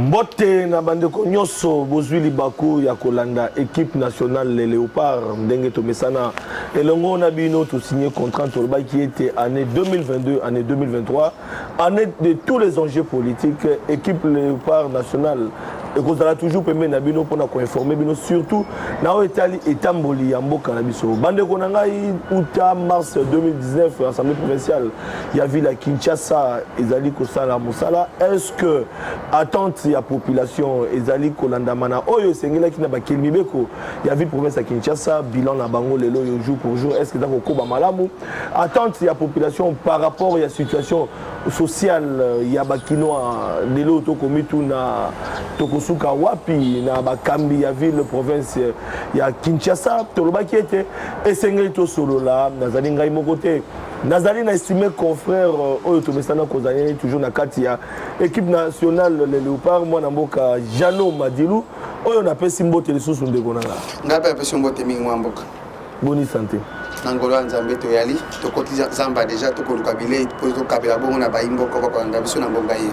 Mbote na bandeko nyonso bozwi libaku ya kolanda équipe nationale les Léopards ndenge tomesana elongo na bino to signé contrat tolba qui était année 2022 année 2023 année de tous les enjeux politiques équipe Léopards nationale et kozala toujours pembe na bino pona ko informer bino surtout na etali etamboli ya mboka na biso bandeko na ngai uta mars 2019 assemblée provinciale ya ville à Kinshasa ezali kosala musala est-ce que attente ya population ezali kolandamana oyo sengela kina ba kelmibeko ya ville province à Kinshasa bilan na bango lelo yo jour pour jour est-ce que ça ko ba malamu attente ya population par rapport ya situation sociale ya bakinoa lelo to komitu na tokosuka wapi na bakambi ya ville province ya Kinshasa toloba qui était esengeli to solo la nazali ngai mokote nazali na estimé confrère oyo tomesana kozali toujours na kati ya équipe nationale les Léopards mwana mboka Jano Madilu oyo na pesi mbote lisusu ndeko nanga ngapa pesi mbote mingi mwa mboka boni santé nangolo nzambe to yali to koti zamba déjà to ko kabile to kabila bongo na bayimboka ba kwanga biso na mbonga ye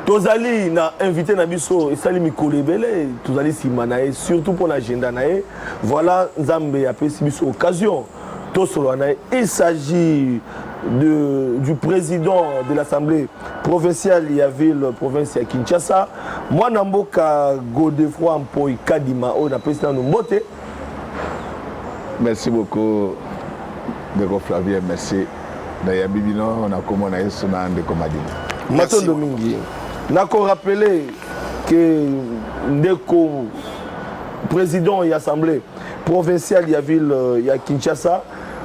tozali na invité na biso esali mikolo ebele tozali nsima na ye surtout pour l'agenda na ye voilà nzambe apesi biso occasion tosolo na ye il s'agit du président de l'Assemblée provinciale ya ville province ya Kinshasa mwana mboka Godefroid Mpoi Kadima oyo napesi nanu mbote. Merci beaucoup Ndeko Flavien, merci Daya Bibino na komona yesu na Ndeko Madina matondo mingi nako rappeler que Ndeko président de l'Assemblée provinciale ya ville ya Kinshasa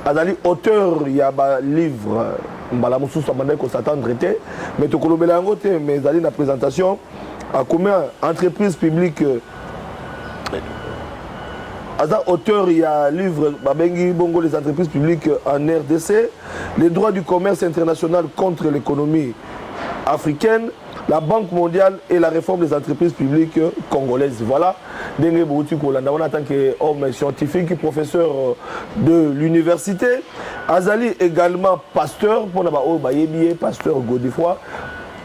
azali auteur ya ba livre mbala mususu amanda ko s'attendre te mais to kolobela yango te mais azali na présentation à combien entreprise publique Aza auteur il y a livre Babengi Bongo les entreprises publiques en RDC, les droits du commerce international contre l'économie africaine, la Banque mondiale et la réforme des entreprises publiques congolaises. Voilà. Dengue Bouti Kolanda, on attend qu'homme scientifique, professeur de l'université. Azali également pasteur, pour n'a pas pasteur Godefroid,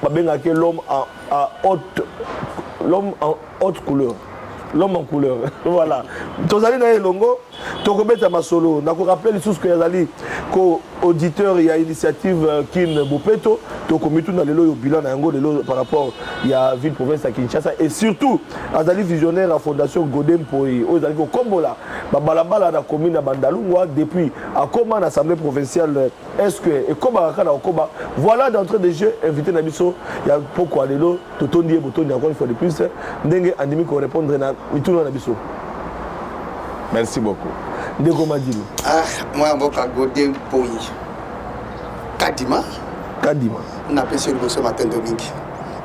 l'homme en haute couleur. L'homme en couleur. Voilà. Tozali na elongo, tokobeta masolo. Nako rappelle tout ce que yazali ko auditeur il y a initiative Kin Bopeto, tokomitu na lelo yo bilan na yango lelo par rapport il y a ville province à Kinshasa et surtout azali visionnaire à fondation Godem Mpoi. Ozali ko kombola ba balabala na commune Bandalungwa depuis à comment l'assemblée provinciale est-ce que et comment kana okoba voilà d'entrée de jeu invité na biso ya pourquoi lelo totondi botondi encore une fois de plus ndenge andimi ko répondre na merci beaucoup. Ndeko Madilu. Ah, moi mboka Godem Mpoi Kadima. Kadima. On appelle ce le matin domingue.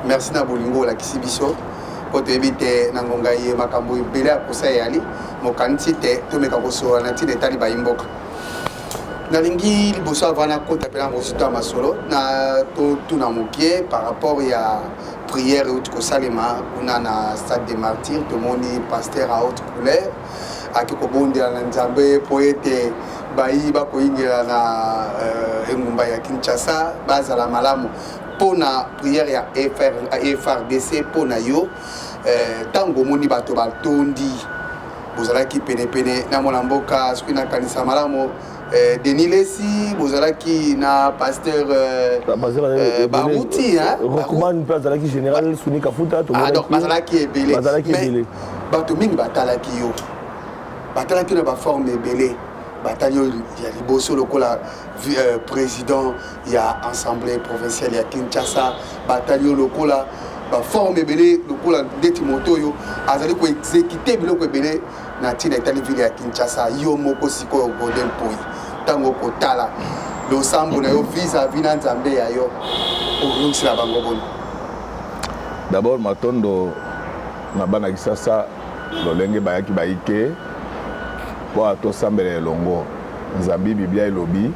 Merci na bolingo la kisibiso. Pour te éviter na ngonga ye makambo ibele akosa yali mokanti te to meka koso na tine tali ba imboka. Na lingi liboso avana kota pela mosito masolo na to tuna mokie par rapport ya prière et autres salima on a na stade des martyrs tout le monde pasteur à haute couleur à qui kobondela na nzambe poète bayi ba koingela na engumba ya Kinshasa bazala malamu pona prière ya FRDC pona yo tango moni bato batondi bozala ki pene pene na mona mboka skina kanisa malamu Denis Lessi, Bozalaki na pasteur Barouti, hein? Recommande Bazalaki général Souni Kafuta. Ah donc Bazalaki est belé. Bazalaki est belé. Batoming Batalaki yo. Batalaki na ba forme belé. Batalio il y a liboso lokola président il y a assemblée provinciale il y a Kinshasa batalio lokola ba forme belé lokola deti motoyo azali ko exécuter biloko belé na tina itali ville ya Kinshasa yo moko siko Godem Mpoi tango kotala lo sambu na yo visa vina nzambe ya yo urunsi la bango bono. D'abord matondo na bana Kisasa lolenge bayaki baike po ato sambele longo nzambi biblia elobi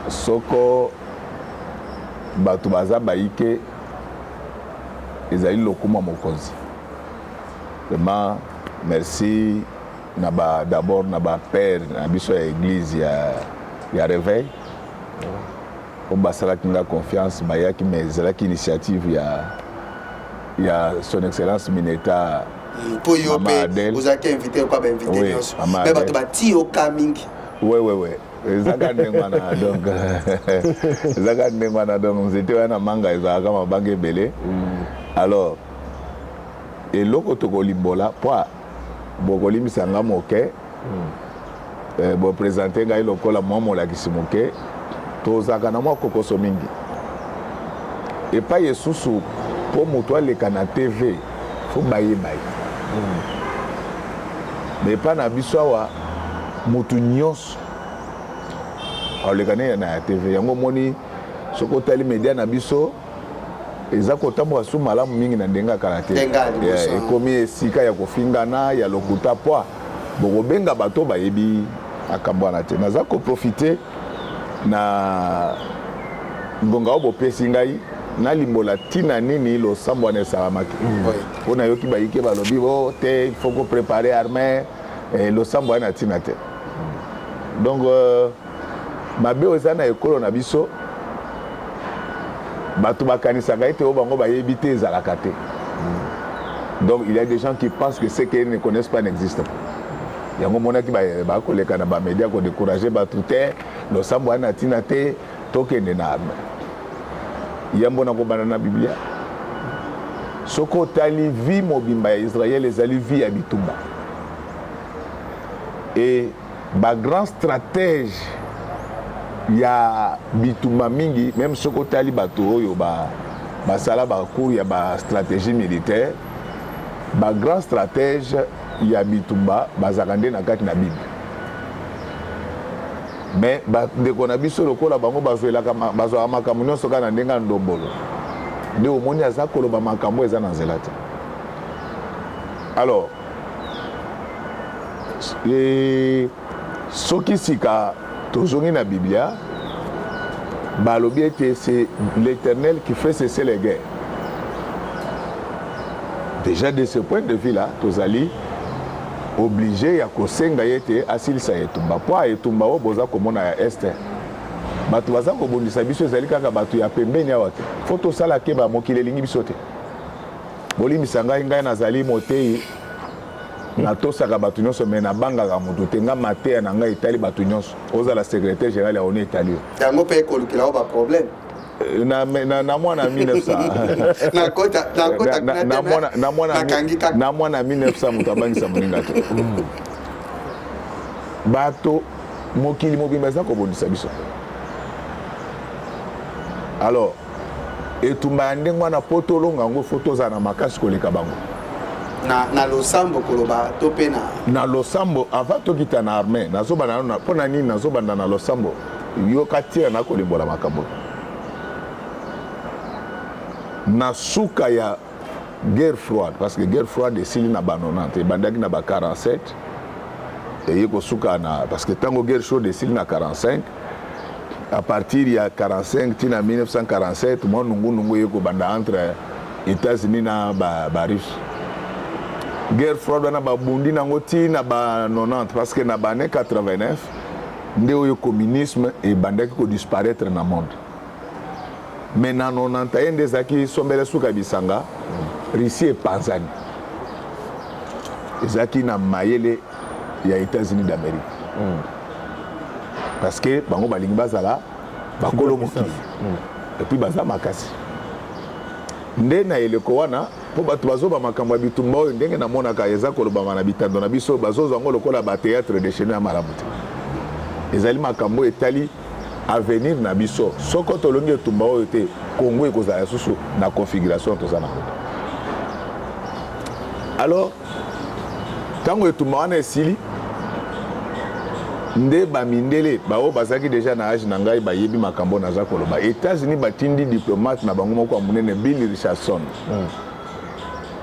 soko batu baza baike ezali lokuma mokonzi. Vraiment merci d'abord na ba père na biso ya église ya réveil au basala kinga confiance bayaki mais zalaki initiative il y a son excellence Mineta pour Yopé vous avez invité quoi ben invité mais bato bati au coming ouais ezaka ndengwana donc ezaka ndengwana donc nzete wana manga ezaka mabange belé alors et loko tokolimbola poa bokolimbisa nga moke bo présenter ngai lokola mwa molakisi moke tozaka na mwa kokoso mingi epai esusu mpo moto aleka na tv fo bayebai me epai na biso awa motu nyonso aolekane na ya tv yango moni soki otali media na biso eza kotambola su malamu mingi na ndenge kala te ekomi esika ya kofingana ya lokuta poa bokobenga bato bayebi makambo wana te naza koprofite na ngonga oyo bopesi ngai nalimbola ntina nini losambo wana esalamaki mpo nayoki bayike balobi o te il faut koprépare armée losambo wana ntina te donc mabe oyo eza na ekolo na biso bato bakanisaka ete oyo bango bayebi te ezalaka te donc il y a des gens qui pensent que ce qu'ils ne connaissent pas n'existe pas yango monaki bakoleka na bamédia kodécourage bato te losambo wana ntina te tokende na arme yambo na kobanda na biblia soki otali vi mobimba ya israel ezali vi ya bitumba et bagrand stratège ya bitumba mingi même soki otali bato oyo basala bacours ya bastratégie militaire bagrand stratège ya bitumba bazaka nde na kati na bible mais bandeko na biso lokola bango bazwaka makambo nyonso kaka na ndenge ya ndombolo nde omoni aza koloba makambo eza na nzela te alors soki sika tozongi na biblia balobi ete c'est l'éternel qui fait cesser les guerres déjà de ce point de vue là tozali obligé ya kosenga yete asilisa etumba po etumba o boza komona ya este bato baza kobondisa biso ezali kaka bato ya pembeni awa te fo tosala ke bamokili elingi biso te bolimbisa ngai nazali motei natosaka bato nyonso me nabangaka moto te nga mateya na ngai etali bato nyonso ozala secrétaire général ya onu etali yango mpe ekolukela o baproblème na mwana 1900 na mwana 1900 moto abangisa moninga te bato mokili mobimba eza kobondisa biso alors etumba ya ndenge wana po tolonga yango fo tozala na makasi koleka bango na losambo koloba to mpe na losambo avant tokita na armée nazobanda mpo na nini nazobanda na losambo yoka tira nakolimbola makambo na suka ya guerre froide parce que guerre froide esili na ba 90 ebandaki na ba 47 eye kosuka na parce que tango guerre chaude esili na 45 à partir ya 45 tina 1947 mwa nungu eye kobanda entre États-Unis na ba Russie guerre froide wana babundi nango tina ba 90 parce que na ba année 89 nde oyo communisme ebandaki kodisparaître na monde mais na 91 nde ezalaki sombele suka bisanga Russie epanzani ezalaki na mayele ya États-Unis d'Amérique parce que bango balingi bazala bakolo mokili et puis baza makasi nde na eleko wana po bato bazoba makambo ya bitumba oyo ndenge namonaka eza kolobama na bitando na biso bazozwa yango lokola batéâtre de chez nous ya malamu te ezali makambo etali avenir na biso soko tolongi etumba oyo te Congo ekozala susu na configuration toza na ngo alors tango etumba wana esili nde bamindele bao bazaki déjà na âge na ngai bayebi makambo naza koloba États-Unis batindi diplomate na bango moko ya monene Bill Richardson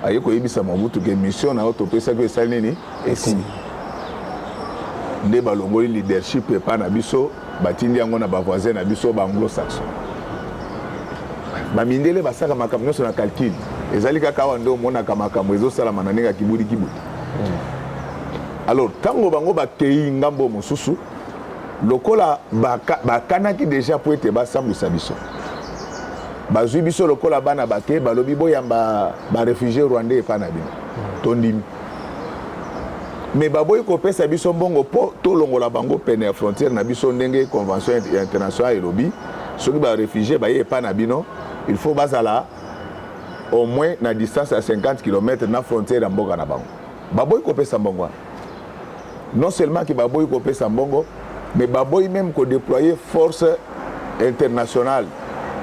aye koyebisa Mobutu ke mission na oyo topesaki esali nini esili nde balongoli leadership epa na biso batindi yango na bavoisin na biso baanglo-saxon bamindele basaka makambo nyonso na calcul ezali kaka awa nde omonaka makambo ezosalama na ndenge ya kibudi alors tango bango bakei ngambo mosusu lokola bakanaki déjà po ete basambwisa biso bazwi biso lokola bana bake balobi boyamba baréfugie rwandais epa na bino tondimi mais baboyi kopesa biso mbongo mpo tolongola bango pene ya frontière na biso ndenge convention internationale elobi soki baréfugie baye epa na bino il faut bazala au moins na distance ya 50 km na frontière ya mboka na bango baboyi kopesa mbongo wana non seulement que baboyi kopesa mbongo mais baboyi même ko déployer force internationale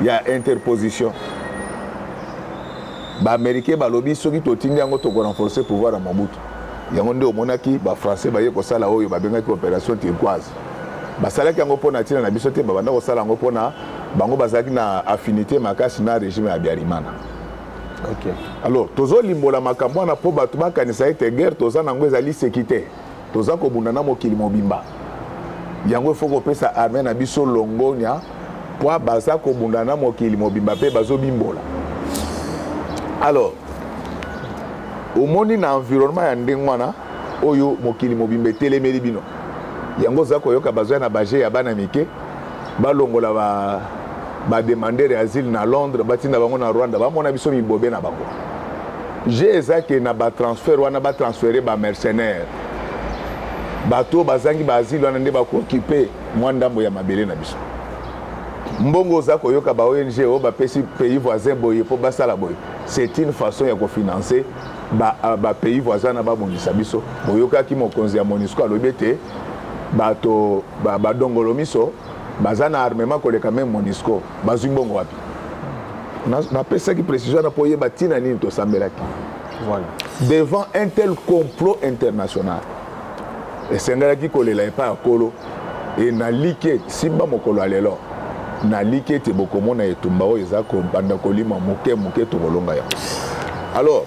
ya interposition baaméricain balobi soki totindi yango tokorenforcer pouvoir ya Mobutu yango nde omonaki bafrançais baye kosala oyo babengaki opération turquoise basalaki yango mpona ntina na biso te babanda kosala yango mpona bango bazalaki na affinité makasi na régime ya Biarimana. Okay. Alors tozolimbola makambo wana mpo bato bakanisa ete guerre toza nango ezali seki te toza kobunda na mokili mobimba yango ifo kopesa armée na biso longonia mpo baza kobunda na mokili mobimba mpe bazobimbola. Alors omoni na environnement ya ndenge wana oyo mokili mobimba etelemeli bino yango oza koyoka bazwa na baje ya bana mike balongola bademandeur ya asile na Londres batinda bango na Rwanda bamona biso mibobe na bango je ezake na batransfert wana batransfere bamercenaire bato bazangi baasile wana nde bakokipe mwa ndambo ya mabele na biso mbongo oza koyoka ba ONG oyo bapesi pays voisin boye mpo basala boye c'est une façon ya kofinancer bapays voisin na babongisa biso boyokaki mokonzi ya MONUSCO alobi ete bato badongolo miso baza na armement koleka même MONUSCO bazwi mbongo wapi napesaki précision na po oyeba ntina nini tosambelaki devant un tel complot international esengelaki kolela epai ya kolo e naliki simba mokolo ya lelo naliki ete bokomona etumba oyo eza kobanda kolima moke moke tokolonga yango. Alors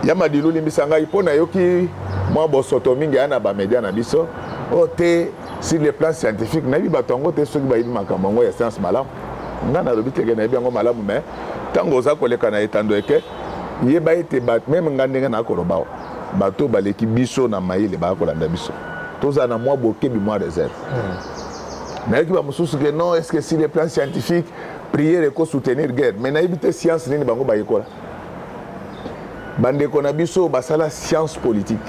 ya madilu limbisa ngai mpo nayoki mwa bosoto mingi aya na bamedia na biso o te sur le plan scientifique nayebi bato yango te soki bayebi makambo yango ya science malamu nga nalobi teke nayebi yango malamu mais ntango oza koleka na etando eke yeba ete meme nga ndenge nakoloba bato baleki biso na mayele bakolanda biso toza na mwa bokebi mwa réserve nayoki bamosusu ke non est-ce que sur le plan scientifique prière eko soutenir guerre mais nayebi te science nini bango bayekola bandeko na biso basala science politique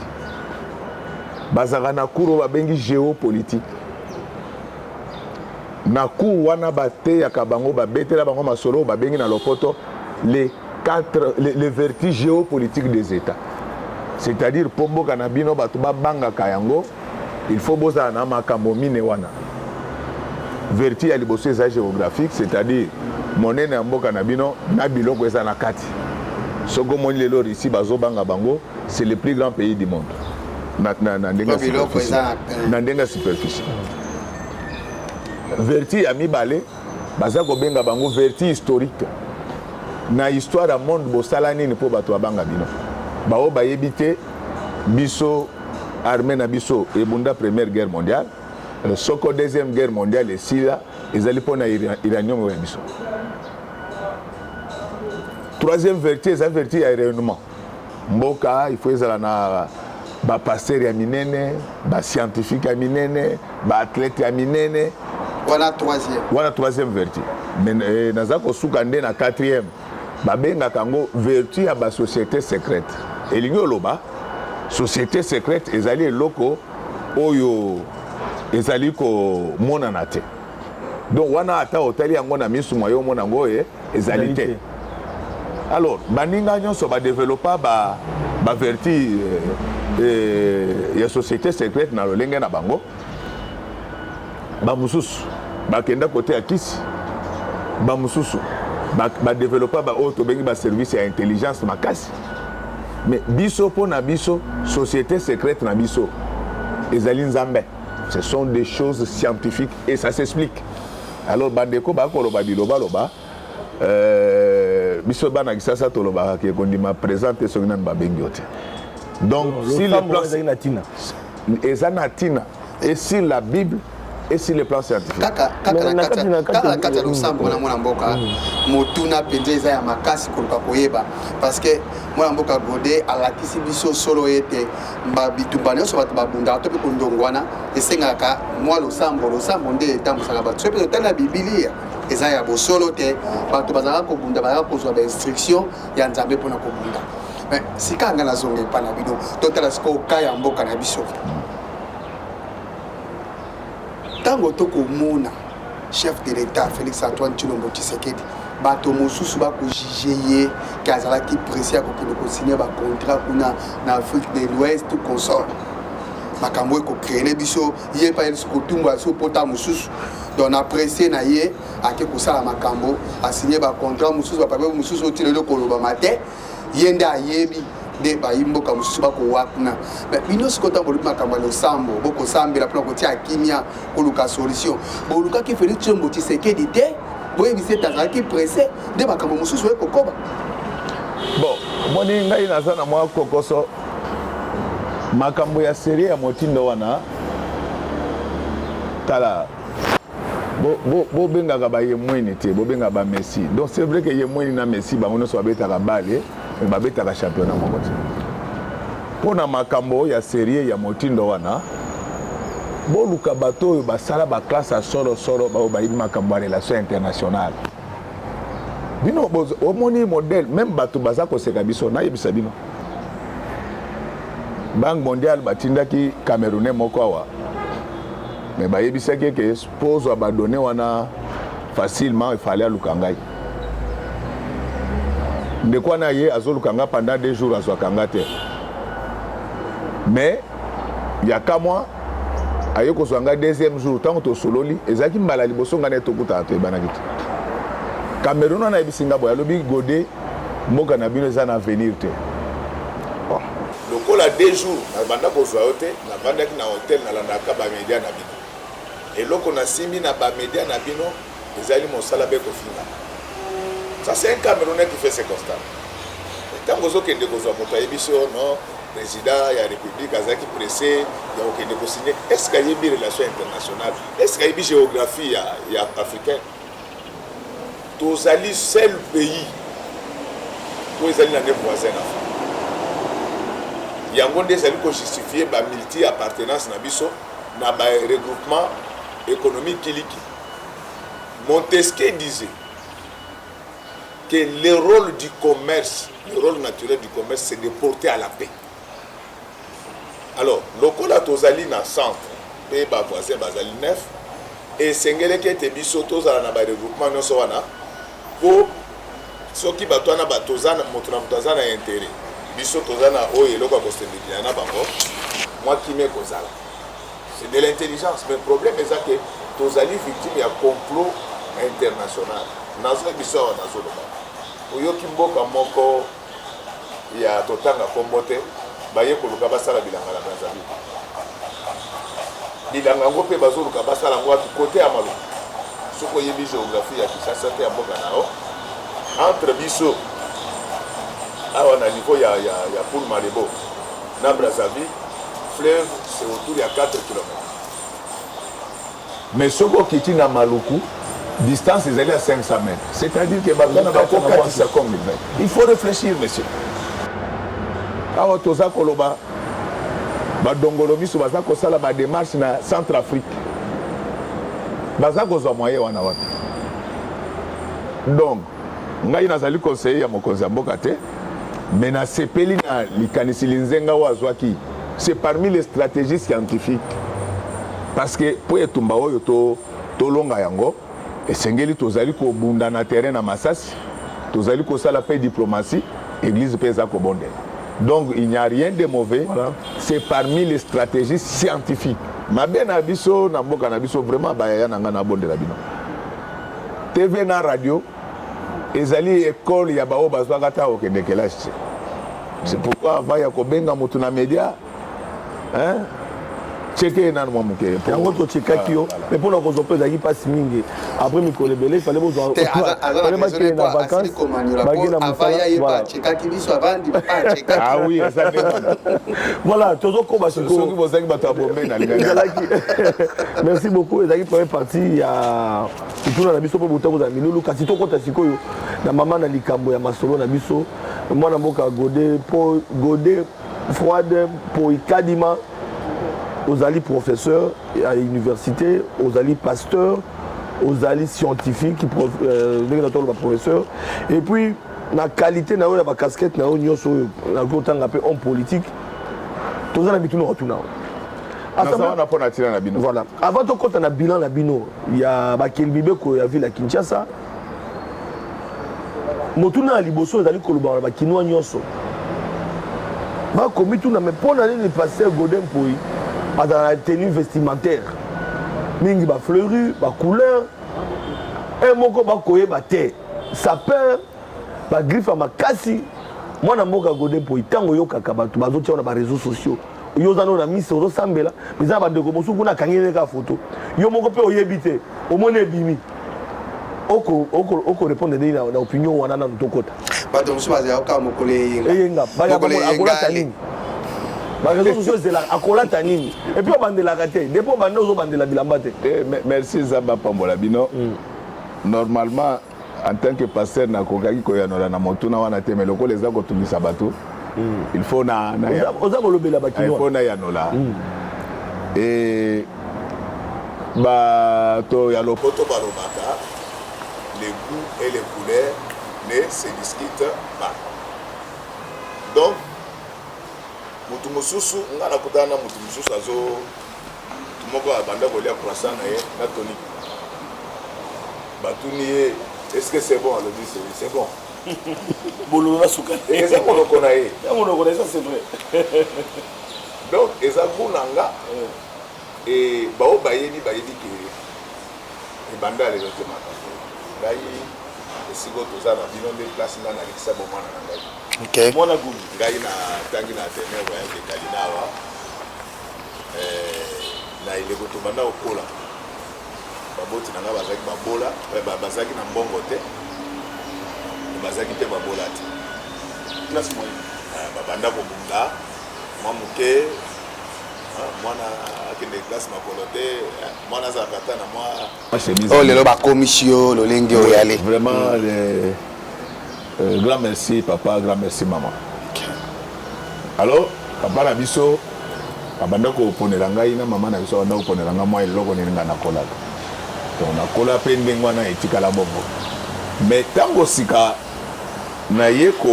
bazaka na cours babengi géopolitique na cours wana bateyaka bango babetela bango masolo babengi na lopoto les vertus géopolitiques des États, c'est-à-dire po mboka na bino bato babangaka yango il faut bozala na makambo mine wana vertu ya liboso eza géographique, c'est-à-dire monene ya mboka na bino na biloko eza na kati soko moni lelo ici bazobanga bango c'est le plus grand pays du monde na ndenga superficie vertu ya mibale baza kobenga bango vertu historique na histoire ya monde bosala nini mpo bato babanga bino bao bayebi te biso armée na biso ebunda première guerre mondiale soko deuxième guerre mondiale esila ezali mpo na uranium ya biso troisième vertu eza vertu ya rayonnement mboka il faut ezala na bapasteur ya minene bascientifique ya minene baathlète ya minene wana troisième vertu mais naza kosuka nde na quatrième babengaka yango vertu ya basociété secrète elingi oloba société secrète ezali eloko oyo ezali komonana te donc wana ata otali yango na misu mwa yo omona yango oye ezali te. Alors baninga nyonso badevelopa bavertu ya société secrète na lolenge na bango bamosusu bakenda kote ya kisi bamosusu badevelopa oyo tobengi baservice ya intelligence makasi mais biso mpo na biso société secrète na biso ezali nzambe. Ce sont des choses scientifiques et ça s'explique. Alors bandeko bakoloba bilobaloba biso bana kisasa toloba ke kondima présenter soki nani babengi yo te. Donc si le plan eza na tina et si la Bible et sur le plan scientifique. Kaka kata losambo na mwana mboka motuna penza eza ya makasi koluka koyeba parce que mwana mboka Godé alakisi biso solo ete bitumba nyonso bato babundaka to mpe kondongwana esengaka mwa losambo nde etambwisaka bato so mpe totali na bibilia eza ya bosolo te bato bazalaka kobunda bazalaka kozwa bainstruction ya nzambe mpona kobunda mais sika nga nazonga epa na bino totala sikoyo ka ya mboka na biso ntango tokomona chef de l'état Félix Antoine Tshilombo Tshisekedi bato mosusu bakojuge ye ke azalaki pressé ya kokende kosigne bacontrat kuna na Afrique de l'Ouest tout consort makambo ekokreele biso ye mpa ye kotumba ya so pota mosusu donc na pressé na ye ake kosala makambo asigne bacontrat mosusu bapapier mosusu otilelo kolobama te ye nde ayebi nde bayimboka mosusu bakowa kuna bino sikoyo ntango bolobi makambo ya losambo bokosambela mpona kotia kimia koluka solution bolukaki Félix Tshilombo Tshisekedi te boyebisi ete azalaki pressé nde makambo mosusu ekokoba bon moni ngai naza na mwa kokoso makambo ya serie ya motindo wana tala bobengaka bayemweni te bobengaka bamessi donc c'est vrai que yemweni na messi bango nyonso babetaka bale me babetaka championnat moko te mpona makambo ya serie ya motindo wana boluka bato oyo basala baklasse ya solosolo bao bayibi makambo ya relation internationale bino omoni modèle même bato baza koseka biso nayebisa bino banque mondiale batindaki camerounais moko awa mais bayebisaki ke pozwa badone wana facilement efale aluka ngai ndeko wana ye azoluka nga pendant 2 jours azwaka nga te mais yaka mwa aye kozwa nga 2e jour ntango tosololi ezalaki mbala liboso nga ne tokutaka toyebanaki te Cameroun wana yebisi nga boye alobi Godé mboka na bino eza na avenir te lokola 2 jours nabanda kozwa yo te navandaki na hotel nalandaka bamedia na bino eloko nasimbi na bamedia na bino ezali mosala be kofinga ça c'est un Camerounais qui fait ses constats ntango ozokende kozwa moto ayebi so non président ya république azalaki pressé ya kokende kosigne est ce que ayebi relation internationale est ce que ayebi géographie ya africaine tozali seul pays oyo ezali na 9 voisin na afrique yango nde ezali kojustifie bamulti appartenance na biso na baregroupement économique kiliki Montesquieu disait que le rôle du commerce, le rôle naturel du commerce, c'est de porter à la paix. Alors, lokola tozali na centre, pe ba voisin bazali 9, et sengele ke te biso tozala na ba regroupement nyonso wana, po soki bato wana batozana motuna mutazana intérêt. Biso tozana oyo eloko kostendikina na bango, moi qui me kozala. C'est de l'intelligence, mais le problème est que tozali victime ya complot international. Nazo biso wana nazoloba. Oyoki mboka moko ya totanga kombote baye koluka basala bilanga la Brazzaville. Bilanga ngo pe bazoluka basala ngo atu côté ya malu. Soko yebi géographie ya Kinshasa te ya mboka nao. Entre biso awa na niveau ya Poul Malebo na Brazzaville, fleuve c'est autour de 4 km. Mais soko kiti na Maluku distance ezali à 500 mètres. C'est-à-dire que il faut réfléchir, monsieur. Awa toza koloba badongolo miso baza kosala ba démarche na Centrafrique. Baza kozwa moyen wana wana. Donc, ngai nazali conseiller ya mokonzi ya mboka te, mais na sepeli na likanisi linzenga wazwaki. C'est parmi les stratégies scientifiques. Parce que po etumba oyo to longa yango esengeli tozali ko bunda na terrain na Masasi, tozali ko sala paix diplomatie, église pesa ko bonde. Donc il n'y a rien de mauvais. Voilà. C'est parmi les stratégies scientifiques. Mabe na biso na mboka na biso vraiment bayaya na ngana bonde la bino. TV na radio ezali école ya bao bazwaka ta okendekela. C'est pourquoi avant ya kobenga mutu na média hein Checker nan moi muke. Yango to chekaki yo mais pour na kozope zaki passe mingi après mikolo belé fallait besoin fallait marquer na vacances bagi na musala chekaki biso avandi pas chekaki ah oui ça voilà tozo ko ba siko soki bozaki bato abombe na lingala merci beaucoup ezaki première partie ya ituna na biso po botango za milulu kasi to kota sikoyo na mama na likambo ya masolo na biso mwana mboka Godé Froide po ikadima aux alliés professeurs à l'université, aux alliés pasteurs, aux alliés scientifiques, professeurs. Et puis, la qualité de la casquette, la homme politique, tout ça, nous retournons. Voilà. Avant de compter un bilan, il y a Kelbibe qui a vu la Kinshasa. Motuna Liboso, il y a des Kinois Nyoso. Comme tout, mais pour l'année passée, Godin Poui. Dans la tenue vestimentaire mingi ba fleuri ba couleur et moko ba koye ba te sapeur ba griffe makasi mwana mboka Godé po itango yo kaka bato bazotia na ba réseaux sociaux yo zano na mise ozo sambela biza ba ndeko mosuku na kangile ka photo yo moko pe oyebite omone bimi oko répondre na opinion wana na ntokota bato mosuku bazaya ka mokole yenga ba ya akola tanini réseaux sociaux c'est là akolata nini et puis on bandela raté depuis on bande aux bandela bilamba te merci Zamba Pambola bino normalement en tant que pasteur na kokaki ko yanola na motuna wana te mais loko les ako tumisa bato il faut na oza bolobela bakino il faut na yanola et bato ya lopoto balobaka les goûts et les couleurs ne se discutent pas donc mutu mususu nga nakutana na mutu mususu azo tumoko abanda kolia croissant na ye na toni batuni ye est-ce que c'est bon alors dit c'est bon bolo na suka et ça kono kona ye ça c'est vrai donc eza kunanga et bao bayedi ke ebanda le zote makako ngai esiko toza na bino de place na likisa bomana na ngai okay mwana gumi ngai na tangi na teneur ya ke kalinawa na ile kotomanda okola baboti nanga bazaki babola bazaki na mbongo te bazaki te babola te classe moyenne babanda kobunda mwa moke mwana akende classe makolo te mwana azalaka ta na mwa oh lelo bakomisio lolenge oyale vraiment grand merci papa, grand merci maman. Alors, papa na biso, abanda ko ponela ngai na mama na biso abanda ko ponela ngai moi eloko nini nga nakola. Donc nakola pe ndenge wana etikala bongo. Mais tango sika na ye ko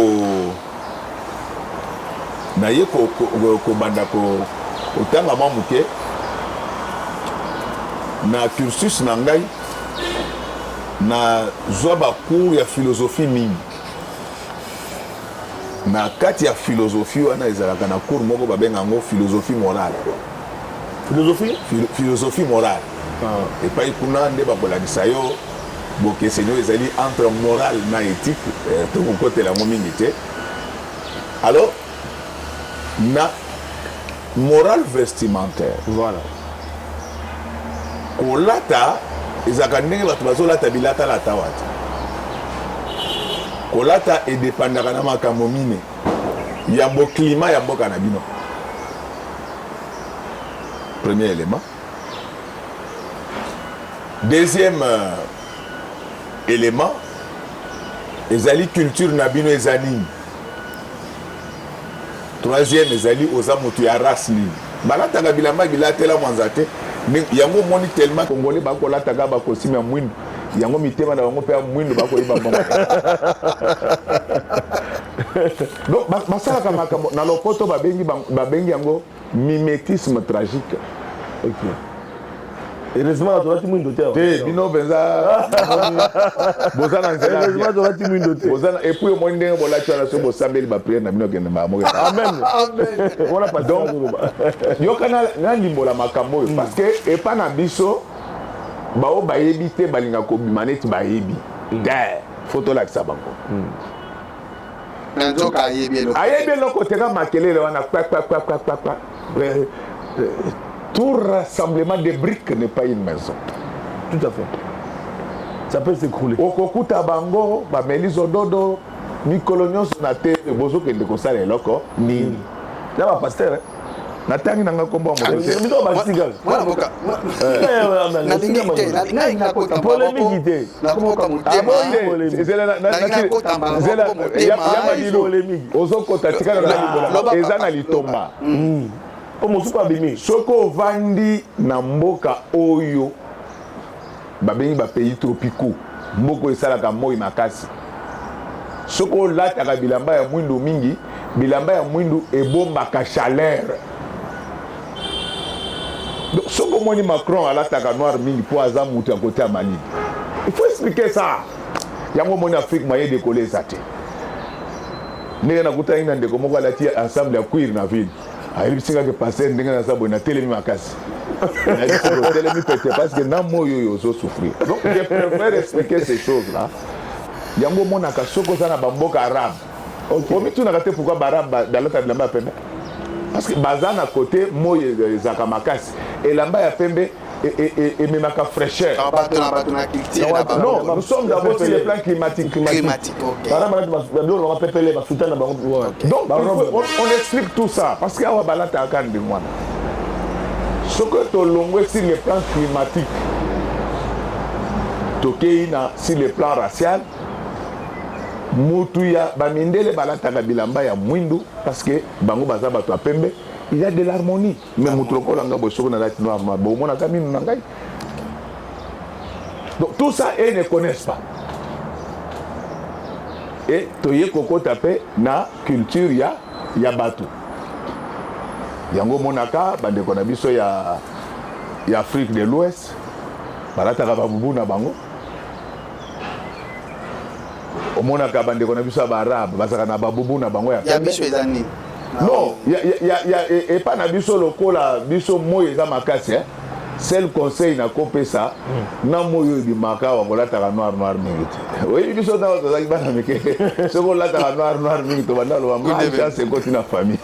banda ko otanga mwa muke na cursus na ngai na zwa ba cours ya philosophie mingi. Na kati ya philosophie wana ezalaka na cours moko babenga yango philosophie morale. Philosophie morale. Et pas kuna nde bakolakisa yo bokesenyo ezali entre morale na éthique tokokotela yango mingi te. Alors na morale vestimentaire voilà kolata ezalaka ndenge bato bazolata bilata lata wati kolata edépendaka na makambo mine ya climat ya mboka na bino. Premier élément. Deuxième élément, ezali culture na bino ezali. Troisième ezali oza mutu ya race nini. Balataka bilamba bilatela mwanza te. Yango moni tellement congolais bakolataka bakosima mwindu. Yango mitema na bango pe mwindu bakoyiba bongo. Donc basalaka makambo na lopoto babengi yango mimétisme tragique. OK. Heureusement tu vas te mwindo te. Te bino benza bozana nzela. Heureusement tu vas te mwindo te. Bozana et puis mo ndenge bola tshana so bosambeli ba prière na bino kende ba moke. Amen. Amen. Voilà pas donc yokana na limbola makambo parce que et pas na biso bao bayebi te balinga ko bimaneti bayebi. Da photo la kisa bango. Nzoka ayebi eloko teka makelele wana kwa tout rassemblement de briques n'est pas une maison. Tout à fait. Ça peut s'écrouler. Okokuta bango, bamelizo dodo, mikolo nyonso na te bozo kende kosala eloko nini. Là ba pasteur. Natangi nanga kombo mo. Mito ba sigal. Mwana mboka. Na lingi te, na lingi na kota polémique te. Na komoka motema. Polémique. Ozo kota tikana na libola. Eza na litomba. Omosuka bimi. Soko vandi na mboka oyo babengi ba pays tropicaux. Mboko esalaka moi makasi. Soko lataka bilamba ya mwindu mingi, bilamba ya mwindu ebombaka chaleur. Donc, ce que Macron a l'attaque noir mingi pour Azam ou à côté à Mali. Il faut expliquer ça. Il y a un moment en Afrique moyen décoller ça. Nous avons écouté un de comment la tia ensemble à cuire na ville. Ah il s'est passé ndenge ça bonne télé makasi. Il a dit que télé pété parce que na moyo yo zo souffrir. Donc je préfère expliquer ces choses là. Il y a un moment na kasoko ça na bamboka arabe. OK. Pour tout na raté pourquoi arabe dans l'autre bilamba pembe. Parce que bazan à côté moi zakamakasi et là-bas il y a pembe et même à fraîcheur. Non, nous sommes d'abord sur les plans climatiques. Donc on explique tout ça parce qu'il y a balata à de moi. Ce que tu as sur les plans climatiques, sur les plans racial, Mutuya bamindele balata bilamba ya mwindu parce que bango baza bato pembe il y a de l'harmonie mais mutroko langa bosoko na lati noir ma bo mona kaminu nangai. Donc tout ça ils ne connaissent pas et toye koko tapé na culture ya bato yango monaka bande kona biso ya Afrique de l'Ouest balata ka babubu na bango. Omona ka bande kona biso ba arabe basaka na babubu na bango ya biso ezani non ya et pas na biso lokola biso moyo eza makasi seul conseil na kopesa na moyo di makawa kolata ka noir mingi oui biso na ozaki bana meke soko lata ka noir mingi to banda lo ma chance côté na famille.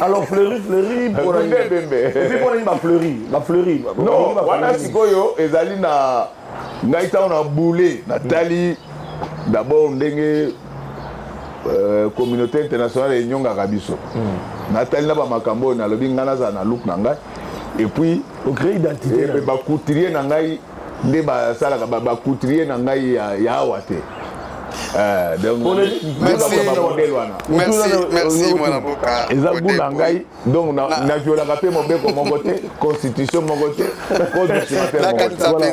Alors fleuri pour la bembe et puis pour ba fleuri non wana sikoyo ezali na ngai ta na boulé na tali. D'abord ndenge communauté internationale nyonga kabiso natali na ba makambo na lobi ngana za na look na ngai et puis au créer identité ba couturier na ngai nde ba sala ba couturier na ngai ya wate donc merci mwana boka ezabu na ngai donc na viola kapé mobeko mongote constitution mongote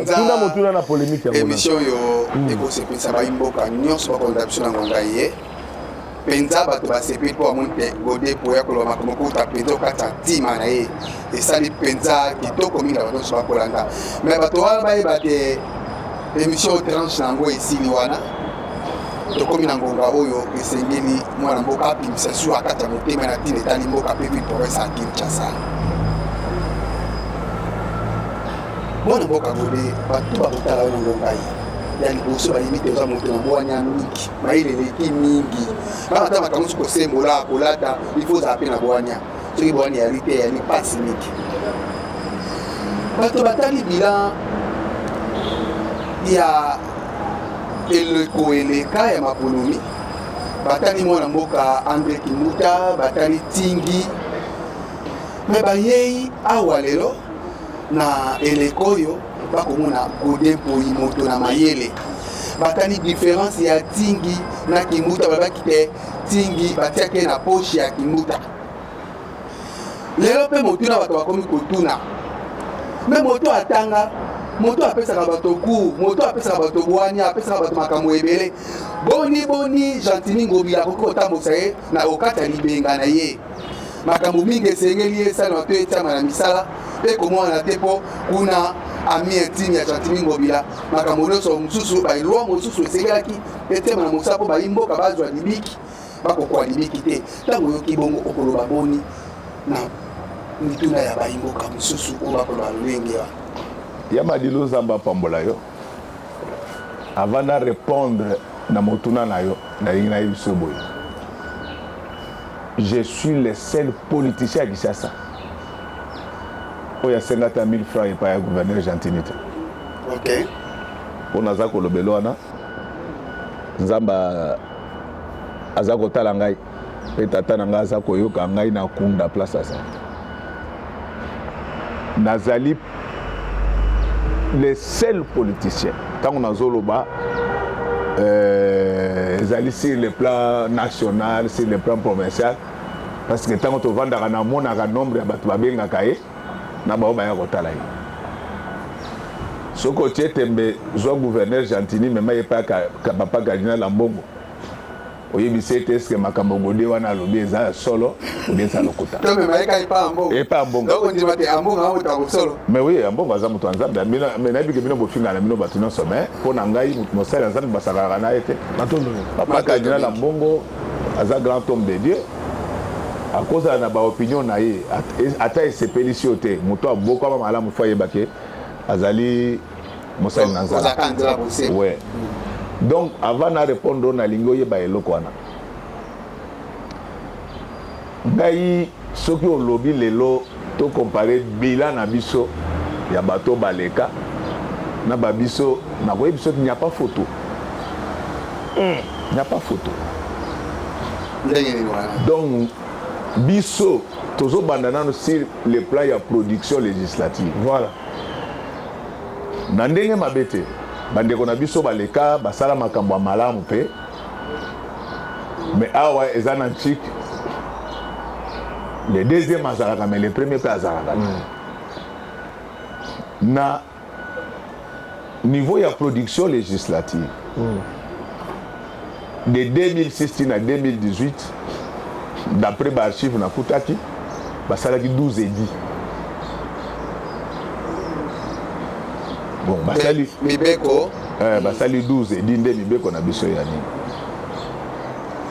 tuna motuna na polémique ya émission yo ekosepelisa baimboka nyonso bakonda biso na ngonga ye penza bato basepeli mpo bamoni mpe gode po ya koloba makambo kuta penza okata ntima na ye esali penza kitoko mingi na bato nyonso bakolanda me bato wana bayeba te émission tranche na yango esili wana tokomi na ngonga oyo esengeli mwana mboka apimisa su akata motema na ntina etali mboka mpe vi province ya Kinshasa. Mwana mboka gode bato bakotala oyo na ngonga ye ya liboso bayimi te oza moto na bwanya mingi mayele eleki mingi bakata makambo nyonso kosembola kolata ifo ozala mpe na bwanya soki bwanya yali te yali mpasi mingi bato batali bilan ya eleko eleka ya mapolomi batali mwana mboka André Kimbuta batali Tingi me bayei awa lelo na eleko oyo bakomona Godin Mpoi moto na mayele batali différence ya Tingi na Kimbuta balobaki te Tingi batiaki na poche ya Kimbuta lelo mpe motuna bato bakomi kotuna me moto atanga moto apesaka bato ku moto apesaka bato bwanya apesaka bato makambo ebele boni Gentini Ngobila akoki kotambosa ye na okata ya libenga na ye makambo mingi esengeli ye esala bato etiama na misala mpe komona te mpo kuna ami intime ya Gentini Ngobila makambo nyonso mosusu baelwa mosusu esengelaki etiama na mosala mpo bayimboka bazwa libiki bakokoa libiki te ntango oyoki bongo okoloba boni na mituna ya bayimboka mosusu oyo bakoloba lolenge wana Yamadilo Zamba pambola yo avant de répondre na motuna na yo na yina yisoboy je suis le seul politicien qui sait ça il y a 50 000 francs et pas un gouverneur gentilité. Ok. On a ça que le beloana. Nzamba azako talangai. Et tata nanga azako yoka ngai na kunda place ça. Nazali les seuls politiciens. Tant on a zoloba, ils sur le plan national, sur le plan provincial. Parce que tant qu'on vend dans un nombre de batubabé ngakaye, na ba obaya kotala yi. Soko tietembe zo gouverneur Gentini mais maye pas papa cardinal Lambongo. Oyebi est-ce que makambo gode wana lobi eza solo ou bien ça lokota. Toi mais maye kai pas Ambongo. Et pas Ambongo. Donc on dit mate Ambongo a ota solo. Mais oui, Ambongo aza mutu nzambe mais na bi ke bino bofinga na bino batu nyonso mais po na ngai mutu mosala nzambe basaka na ete. Papa cardinal Lambongo aza grand homme de Dieu. À cause de la opinion naïe, ata esepeli si ote, mutu aboko ama malamu fo yebake azali mosali nanzala. Ouais. Donc avant de répondre na lingo yeba eloko wana. Ngai soki on lobby lelo to comparer bilan na biso ya bato baleka na babiso na ko biso il n'y a pas photo. Il n'y a pas photo. Donc biso tozo bandana sur le plan ya production législative. Voilà. Na ndenge mabete bandeko na biso baleka basala makambo malamu pe mais awa ezana chic le deuxième azalaka mais le premier pe azalaka na niveau ya production législative de 2016 à 2018 d'après l'archive na kutaki basalaki 12 édits. Bon, basali Mibeko. Basali 12 édits nde Mibeko na biso ya nini.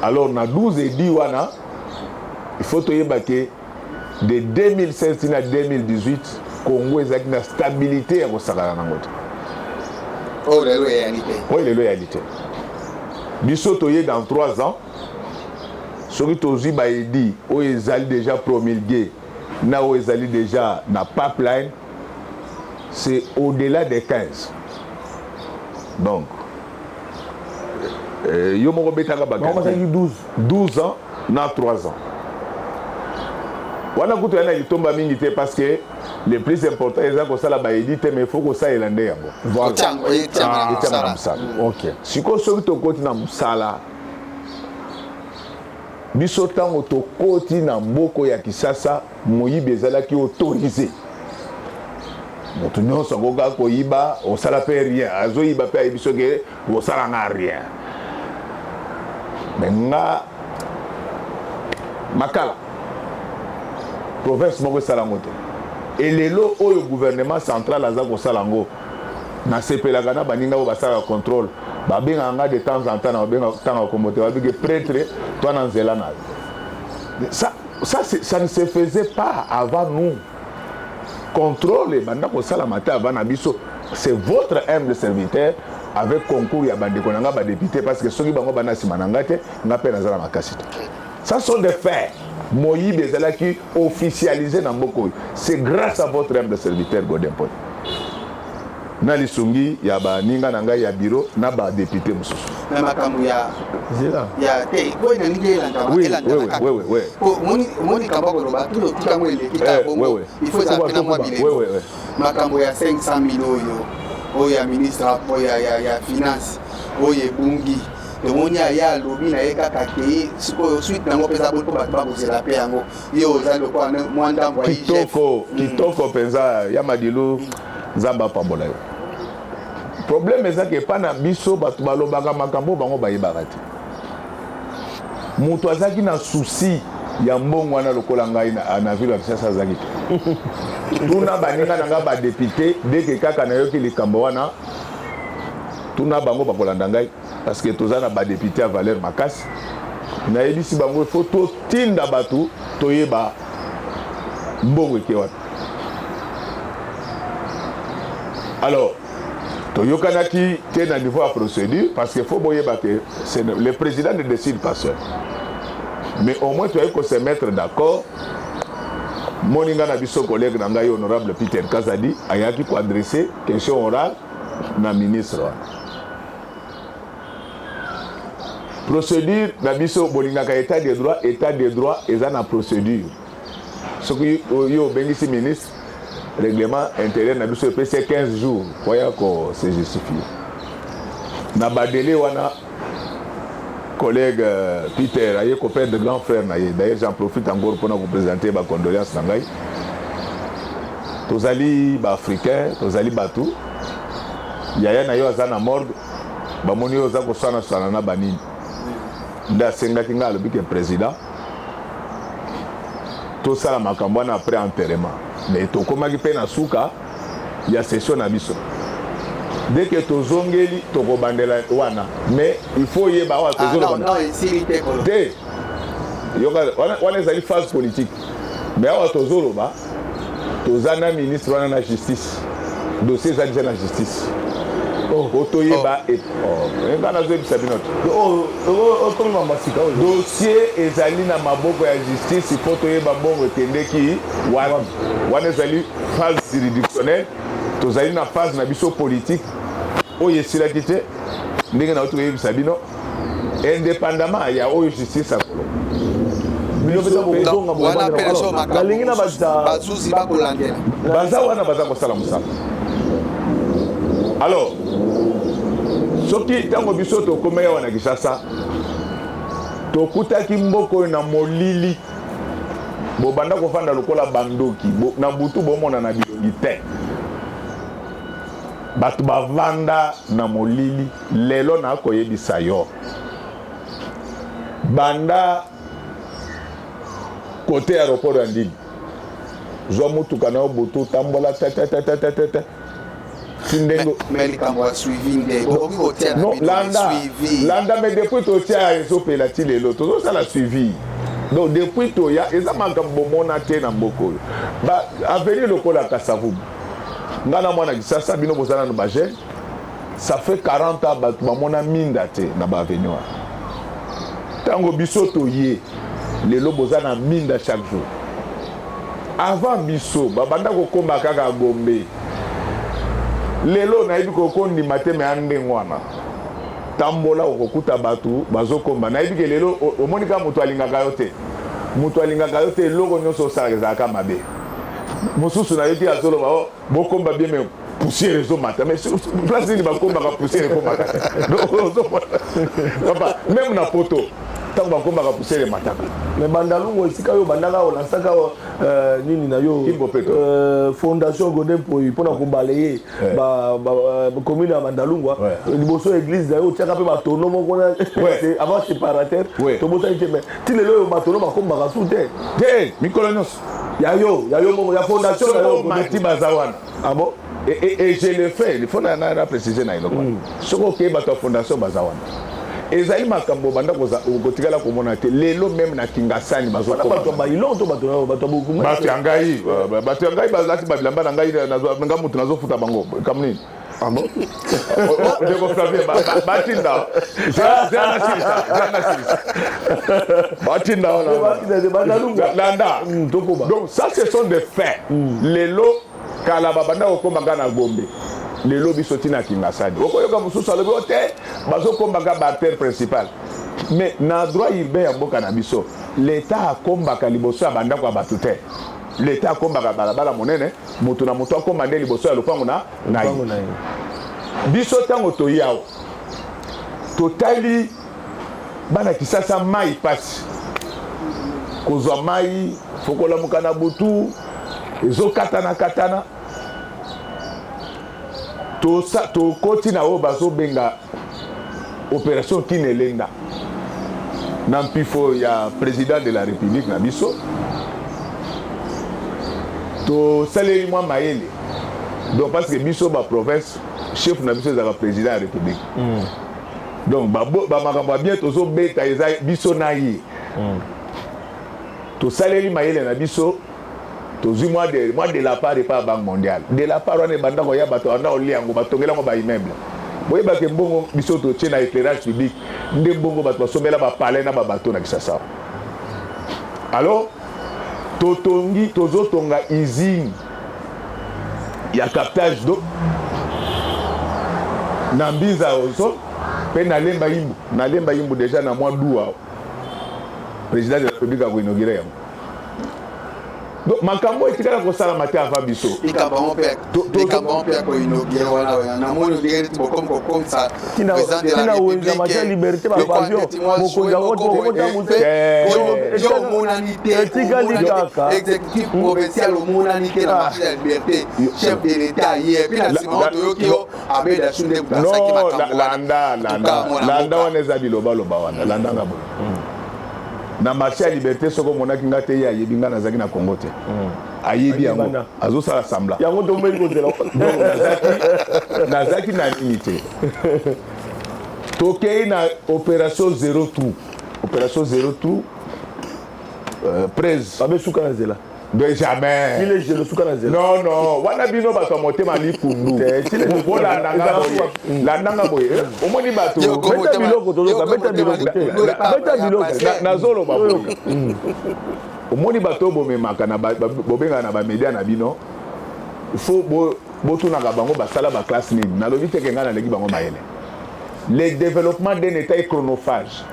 Alors na 12 édits wana il faut toyeba que de 2016 à 2018 Congo ezaki na stabilité ya kosakana nango te. Oh lelo ya réalité. Oui, lelo ya réalité. Biso toye dans 3 ans soki tozwi baedi oyo ezali déjà promulgué na oyo ezali déjà na pipeline c'est au-delà des 15. Donc yo moko betaka ba 12 ans na 3 ans. Wana kutu yana litomba mingi te parce que le plus important eza kosala baedi te mais faut kosalela nde yango. Voilà. OK. Siko soki tokoti na mosala biso tango tokoti na mboko ya Kisasa moyibi ezalaki autorisé. Moto nyonso akoka koyiba osala pe rien azoyiba pe ayebi soki osala nga rien. Mais nga makala province moko esala ngo te et lelo oyo gouvernement central aza kosala ngo nasepelaka na baninga oyo basalaka contrôle babengaka nga de temps en temps na babengaka ntango kombo te babenge prêtre to na nzela na ça ne se faisait pas avant nous. Contrôle banda kosala mata avant na biso c'est votre humble serviteur avec concours ya bandeko nanga ba député parce que soki bango bana sima nanga te nga pe nazala makasi te. Ça sont des faits. Moïbe ezalaki officialisé na mboko. C'est grâce à votre humble serviteur Godin Paul. Na lisungi ya ba ninga nanga ya bureau na ba député mususu. Na makambo ya Zela. ya te ko ina ngi elanga elanga. Oui. Ko moni kamba ko ba tulo tikango ele kita bongo. Il faut ça pena moi bile. Oui. Makambo ya 500 millions oyo ya ministre oyo ya finance oyo bungi. Tomoni ya lobi na yeka kake siko suite nango pesa bo ba kozela pe yango. Yo zalo kwa mwanda mbwa kitoko penza ya madilu nzamba pambola yo. Problème ezaki pa na biso batu balobaka makambo bango bayebaka te. Mutu azaki na souci ya mbongo wana lokola ngai na ville ya Kinshasa azaki te. Tuna baninga nanga ba député deke kaka na yoki likambo wana tuna bango bakolanda ngai parce que tozana ba député à valeur makasi. Na yebisi bango faut to tinda batu toyeba mbongo ke wana. Alors toyokanaki te na niveau à procédure parce que faut boyeba que le président ne décide pas seul. Mais au moins tu as se mettre d'accord moninga na biso collègue na ngai honorable Peter Kazadi ayaki ko adresser question orale na ministre procédure na biso bolingaka état de droit eza na procédure soki yo bengisi ministre règlement intérieur na biso epesi 15 jours koya ko se justifier na badele wana collègue Peter aye ko perdre grand frère na ye d'ailleurs j'en profite encore pour vous présenter ma condoléance na ngai tozali ba africain tozali batu yaya na yo azana morgue bamoni yo za ko sana na banini nda senga kinga alobi ke président tout ça makambo na après enterrement mais tokomaki pe na suka ya session na biso dès que tozongeli tokobandela wana mais il faut yeba wa tozolo non ici wana ezali phase politique mais awa tozoloba tozana ministre wana na justice dossier ezali déjà na justice otoyeba ngana zoyebisa binoto dossier ezali na maboko ya justice ifo toyeba bongo ekendeki wana ezali phase juridictionnelle tozali na phase na biso politique oyo esilaki te ndenge na toyebisa bino indépendamment ya oyo justice akolo balingi na bazuzi bakolandela baza wana baza kosala mosala alors soki ntango biso tokomaya wana Kinshasa tokutaki mboka oyo na molili bobanda kofanda lokola bandoki na butu bomona na bilongi te bato bavanda na molili lelo na koyebisa yo banda kote aéroport ya Ndili zwa mutuka na yo butu tambola tata non, landa mais depuis to tia ezopela ti lelo tozosala suivi donc depuis to ya eza makambo mona te na mboko ba avenir lokola Kasavubu ngana mwana Kisasa bino bozala no baje ça fait 40 ans bato bamona minda te na ba avenir tango biso to ye lelo bozana minda chaque jour avant biso babanda kokomba kaka Gombe lelo na yebi kokondima te me ande ngwana tambola okokuta batu bazokomba na yebi ke lelo omoni ka mutu alingaka yo te eloko nyonso osalaka ezalaka mabe mosusu na yo ti azoloba bokomba bien me poussière ezomata mais place nini bakombaka poussière ekomaka même na poto ntango bakombaka poussière emataka mais bandalungu esika oyo bandaka olansaka nini na yo fondation Godin Poi mpona kobalaye commune ya bandalungwa liboso église na yo otiaka mpe batono moko avant séparateur tobotaki te mais ti lelo oyo batono bakombaka su te mikolo nyonso ya yo moko ya fondation na yo mati baza wana abo et je le fais il faut na préciser na eloko soko okeye bato ya fondation baza wana ezali makambo banda kotikala komona te lelo même na Kingasani bazokoma bato bailo to bato ya ngai bazalaki babilamba na ngai nga mutu nazofuta bango kamnini batinda landa donc ça ce sont des faits lelo kala babanda kokomaka na Gombe lelo biso tina Kingasani okoyoka mosusu alobi te bazokombaka baartère principal mais na droit urbain ya mboka na biso l'état akombaka liboso ya bandako ya bato te l'état akombaka balabala monene moto na moto akomba nde liboso ya lopango na biso ntango toyi awa totali bana Kisasa mai pasi kozwa mai fokolamuka na butu ezokatana tokoti na oyo bazobenga opération Kinelenda na mpifo ya président de la république na biso tosaleli mwa mayele donc parce que biso baprovince chef na biso ezalaka président ya république donc bamakambo ya bien tozobeta eza biso na ye tosaleli mayele na biso tozwi mwa de la part epa ya banque mondiale de la part wana ebanda koya bato banda kolia yango batongelango baimmeuble boyebake mbongo biso totie na éclairage public nde mbongo bato basombela bapale na babato na Kisasa alors totongi tozotonga usine ya captage d'eau na Mbinza ozo pe nalemba yimbu déjà na mois d'août président de la République a inauguré donc makambo etikala kosala mate avant biso likambo mpe ko inauguré wana na moni ngeni bokomko komsa président de la République ma liberté ba pavillon mokonza woto yo monanité exécutif provincial monanité na marché de la liberté chef de l'état hier puis la sima toyokio abeda sunde bukasaki makambo landa wana eza biloba wana landa ngabo na marché ya liberté soko monaki nga te ye ayebi nga nazalaki na Congo te ayebi yango azosala sambla yango tomeli kozela nazalaki na nini te tokei na opération zéro trou prese babesuka na nzela de jamais il est jeune suka na nzela non wana bino bato motema lipundu landanga boye omoni bato beta biloko tozoka beta biloko nazoloba boye omoni bato bomemaka bobengaka na bamedia na bino faut botunaka bango basala baklasse nini nalobi teke ngai naleki bango mayele le développement d'un état est chronophage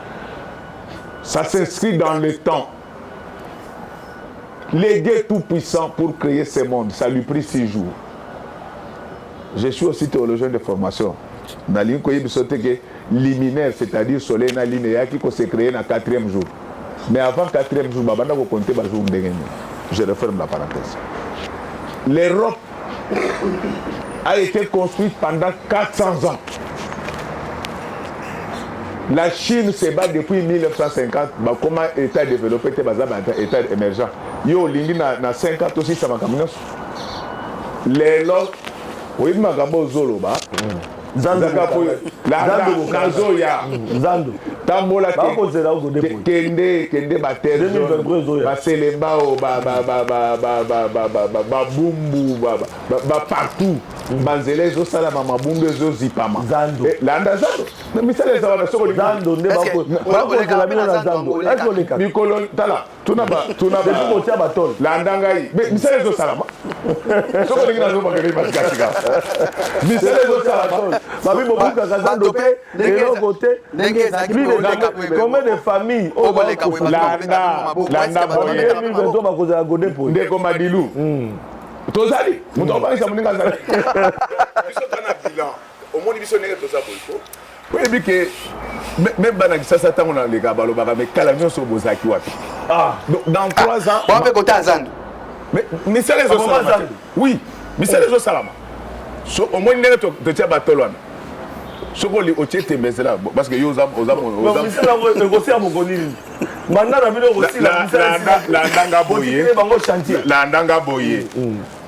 ça s'inscrit dans le temps. Les dieux tout-puissants pour créer ce monde, ça lui prit 6 jours. Je suis aussi théologien de formation. Dans le liminaire, c'est-à-dire soleil na linéaire qui s'est créé dans le 4e jour. Mais avant le 4e jour, vous comptez le jour. Je referme la parenthèse. L'Europe a été construite pendant 400 ans. La Chine se bat depuis 1950. Comment l'État développé, l'État émergent. Yo lingi na 50 aussi ça va comme lelo oui makambo zoloba zando zando tambola kende ba terre ba selemba o ba bumbu ba partout banzele zo sala mama bumbu zo zipama zando landa zando na misale za wana soko zando nde bako la bino na zando est-ce que mikolo tala tuna ba ko tia batol landa ngai misale zo sala soko lingi na zo bakeli basikasika misale zo sala babi mobuka kazando te lelo côté combien de familles landa boye bakozala godepo ndeko madilu tozali moto obanisa moninga azali biso tana bilan omoni biso ndenge toza boyiko oyebi ke même bana kisasa ntango naleka balobaka me kala nyonso bozalaki wapi dans 3 ans wape kota azando misala ezosalama oui misala ezosalama so omoni ndenge totia batolo wana sokoli otie tembezela parce que yo oza misala ekosia mokonini banda na bino okosila landanga boye bango chantier landanga boye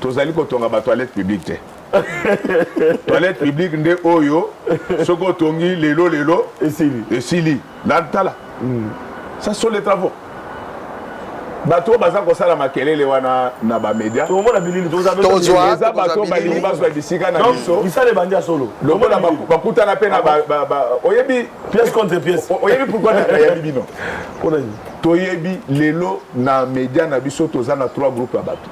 tozali kotonga batoilette publique te toilette publique nde oyo soko otongi lelo esili lantala ça sont les travaux bato baza kosala makelele wana na bamedia tomona bilili eza bato balingi bazwa bisika na biso misala ebandi ya solo lokola bakutana mpe na oyebi pièce contre pièce oyebi pourquoi nayebi bino toyebi lelo na media na biso toza na 3 groupes ya bato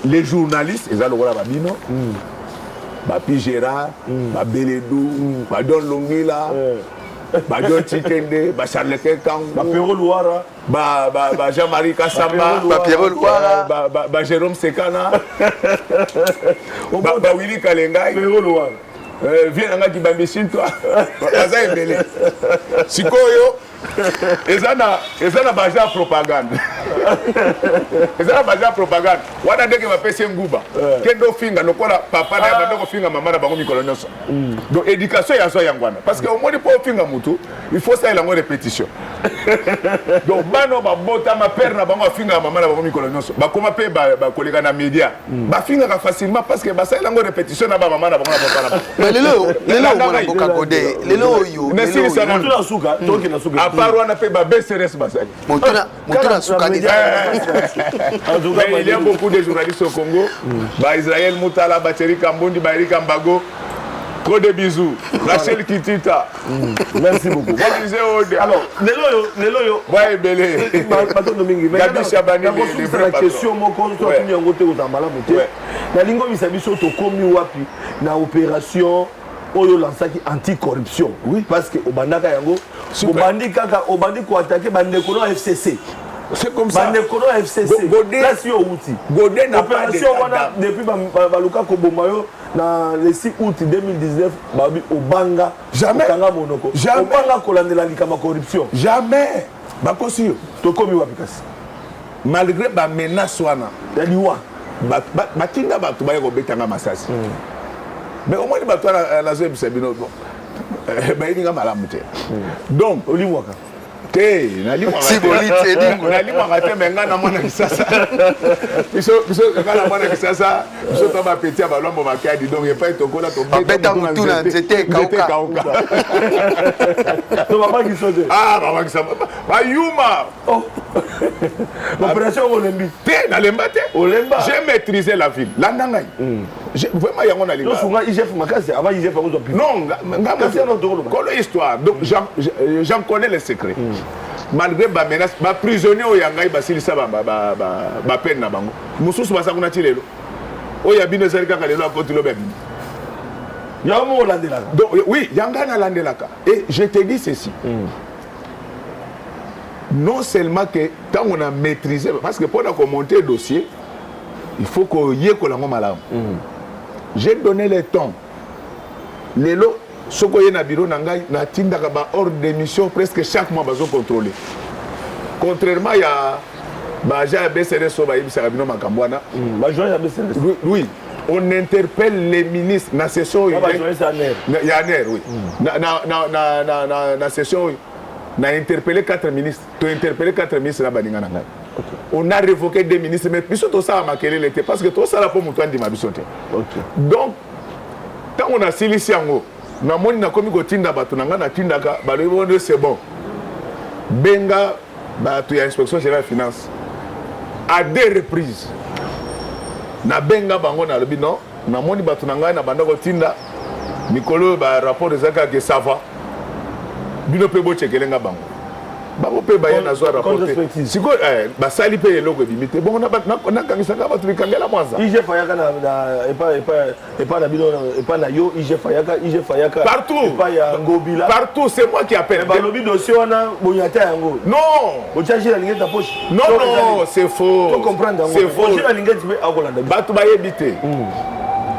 les journalistes eza lokola babino bapi Gérard babeledu badon longila Badion Chikende, Charles Kekango, Pierrot Louara, Jean-Marie Kassamba, Pierrot Louara, Jérôme Sekana, Willy Kalengai, Pierrot Louara. Viens nga kibambishin toi. Baza embele. Sikoyo ezana baja propagande. Ezana baja propagande. Wana ndenge bapese nguba. Kendo finga nokola papa na bandoko finga mama na bango mikolo nyonso. Donc éducation ya so yangwana parce que au moins pour finga mutu, il faut ça la répétition. Donc bano ba bota ma père na bango finga mama na bango mikolo nyonso. Ba koma pe ba koleka na média. Ba finga ka facilement parce que ba ça la répétition na ba mama na bango na papa na. Lelo mona boka kode lelo yo lelo na suka toki na suka apart wana pe ba BCRS basali motuna suka il y a beaucoup de journalistes au Congo ba Israël Moutala ba Thierry Kambondi ba Eric Mbago Trop de bisous. Rachel Kitita. Merci beaucoup. Alors, Neloyo. Ouais, belé. Gabi Chabani, les vrais patrons. Question mon compte toi tu n'as goûté aux emballants montés. Na lingo misabiso to komi wapi na opération oyo lansaki anti-corruption. Oui. Parce que au bandaka yango, au bandi kaka, au bandi ko attaquer bandeko no FCC. C'est comme ça. Bandeko no FCC. Là si au outil. Godé n'a pas de opération wana depuis baluka ko bomayo na le 6 août 2019 babi obanga jamais kanga monoko. Jamais obanga kolandela likama corruption. Jamais. Bakosi To komi wapi kasi. Malgré ba menace wana. Daliwa. Batinda batu baye ko betanga masasi. Mais au moins les bateaux à la zone, c'est bien. Il y a malamu. Donc, Olimwaka. Si bolite nali mwaka menga na mwana kisasa. Biso ngala mwana kisasa, biso taba petit abalombo makadi donc il pas tokola to beta mutu na nzete kauka. To mama kisote. Ah, mama kisasa. Bayuma. L'opération Olembi. Té na lembate. Olemba. J'ai maîtrisé la ville. Landanga. Vraiment yango na linga. Non, souvent IGF makasi avant IGF on doit plus. Non, ngam histoire. Donc j'en connais les secrets. Malgré ba menace, ba prisonnier o yangai basilisa ba peine na bango. Mususu basakuna tilelo. O ya bino zalika kalelo akoti lo bebi. Yamo olandelaka. Donc oui, yanga na landelaka. Et je te dis ceci. Non seulement que quand on a maîtrisé, parce que pour monter le dossier, il faut qu'on y ait que la malam. J'ai donné le temps. Les lots, ce qu'on y a bureau nangai, na tinda kaba hors d'émission presque chaque mois bazo contrôler. Contrairement il y a baja BCRS so ba ibisa kabino makambwana. Bajo ya BCRS. Oui, on interpelle les ministres na session il y a nerf oui. Na session on a interpellé 4 ministres. Tu as interpellé 4 ministres là-bas. On a révoqué 2 ministres, mais puis tout ça a marqué l'été parce que tout ça là pour nous dire ma bisoté. Donc, quand on a silencié en haut, na moni na komi ko tinda batu na ngana tinda ka balo c'est bon. Benga batu ya inspection générale finance à 2 reprises. Na benga bango na lobi non, na moni batu na ngana banda ko tinda Nicolo ba rapport de zaka que ça va. Bino pe bo chekelenga bango bango pe baye na zo rapporter siko basali pe eloko bimite bon na kangisa ka batu bikangela mwanza IGF fayaka na epa na bino epa na yo IGF fayaka partout epa ya ngobila partout c'est moi qui appelle balobi dossier wana bonyata yango non bochaji la lingeta poche non c'est faux faut comprendre c'est faux bochaji la lingeta be akolanda batu baye bité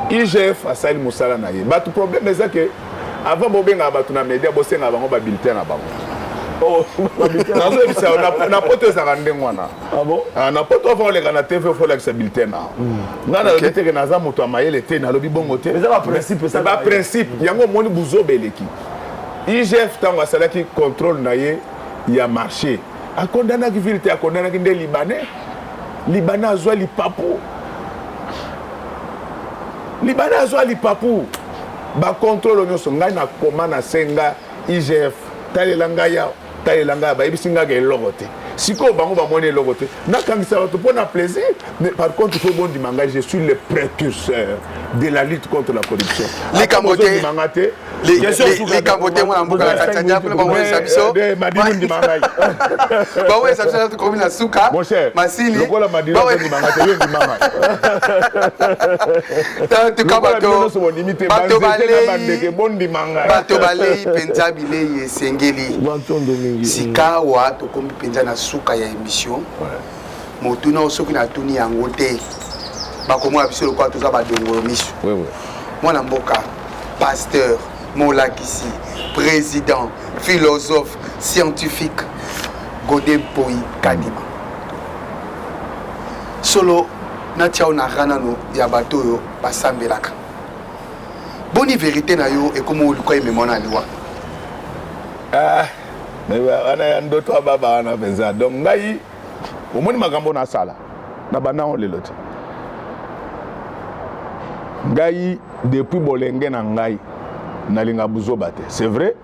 IGF asali musala na ye batu problème est que avant bobenga batu na média bosenga bango ba bulletin na bango oh nazo bisa na poto za kandengwana ah bon na poto fa ole kana TV fo la sa bulletin na ngana le teke na za moto amayele te na lobi bongo te mais ça va principe ça ba principe yango moni buzo beleki IGF tango asalaki contrôle na ye ya marché akondana ki vérité akondana ki nde libanais azwa lipapu ba contrôle nyonso ngai na koma na senga IGF talelanga ba ibisinga ke logote siko bango ba mone logote na kangisa bato pour na plaisir mais par contre il faut bon dimanga je suis le précurseur de la lutte contre la corruption les camboté les camboté moi mboka la katanya pour ba mone sabiso madimu dimanga ba mone sabiso to komi na suka masili lokola madimu dimanga te yo dimanga tu kabato bato balei penza bilei esengeli sikawa tokomi penza na suka ya émission motuna osoki na tuni yango te bakomona biso lokola toza badongolo miso mwana mboka pasteur molakisi président philosophe scientifique Godé Poi Kadima solo natiao na ranano ya bato yo basambelaka boni vérité na yo ekomo oluka ememona liwa mais ana ndoto baba ana penza donc ngai omoni makambo na sala na bana on lelo te ngai depuis bolenge na ngai nalinga buzoba te c'est vrai